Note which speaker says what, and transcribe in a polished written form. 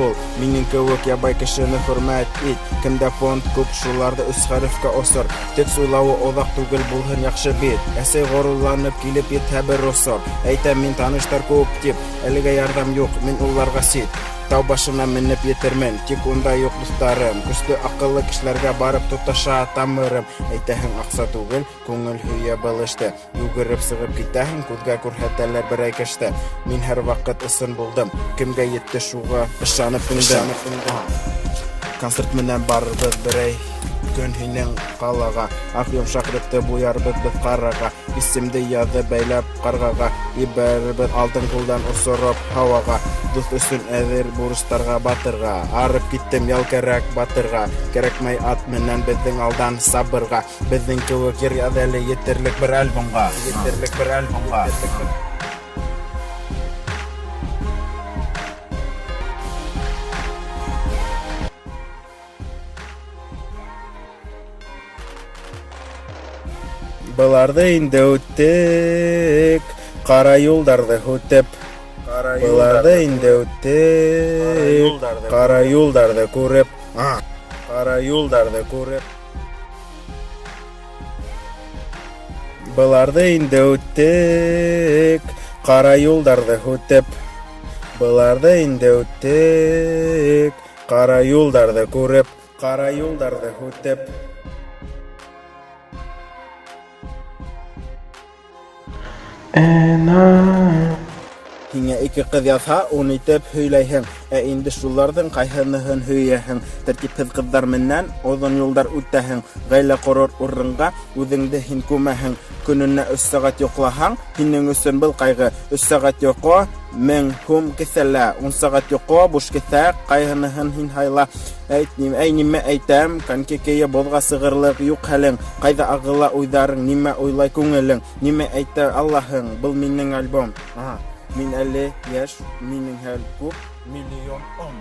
Speaker 1: бул. Минең кебек ябай кешене хөрмәт ит. Кемдә фонд күп шуларда үз хәрефкә осыр. Текст уйлавы оҙаҡ түгел булһын яҡшы бит. Әсәй горурланып килеп етһә бер осор. Әйтәм мин таныштар күп дип, әлегә ярдәм юҡ, мин уларға сит. Тау башына менеп етермен, тик унда юҡ дуҫтарым. Көслө аҡыллы кешеләргә барып тоташа тамырым. Әйтәһең аҡса түгел, күңел һөйә был эште. Йүгереп сығып китәһең, күҙгә күрһәтәләр берәй кеште. Мин һәр ваҡыт ысын булдым, кемгә етте шуға ышанып индем. Концерт менән барырбыҙ берәй көн һинең ҡалаға. Аҡ йомшаҡ репте буярбыҙ беҙ ҡараға. Исемде яҙып бәйләп ҡарғаға. Ебәрбеҙ алтын ҡулдан осороп һауаға. Дуҫ өсөн әҙер бурыстарға батырға. Арып киттем ял кәрәк батырға. Кәрәкмәй ат менән беҙҙең алдан сабырға. Беҙҙең кеүек йыр яҙ әле етерлек бер альбомға. Быларҙы инде үттек, ҡара юлдарҙы һүтеп. Быларҙы инде үттек, ҡара юлдарҙы күреп. Быларҙы инде үттек, ҡара юлдарҙы һүтеп. Быларҙы инде үттек, ҡара юлдарҙы күреп. Һиңә ике ҡыҙ яҙһа, ун итеп һөйләйһең. Инде шуларҙың ҡайһыныһын һөйәһең. Тәртипһеҙ ҡыҙҙар менән оҙон юлдар үтәһең. Ғаилә ҡорор урынға үҙеңде һин күмәһең. Көнөнә 3 сәғәт йоҡлаһаң, һинең өсөн был ҡайғы. 3 сәғәт йоҡо 1000 һум кеҫәлә. 10 сәғәт йоҡо буш кеҫә. Ҡайһыныһын һин һайла. Әй нимә әйтәм, конкекейе боҙға сығырлыҡ юҡ хәлең. Ҡайҙа ағыла уйҙарың, нимә уйлай күңелең, нимә әйтә Аллаһың. Был минең альбом. Мин әле йәш, минең хәл күп, миллион он.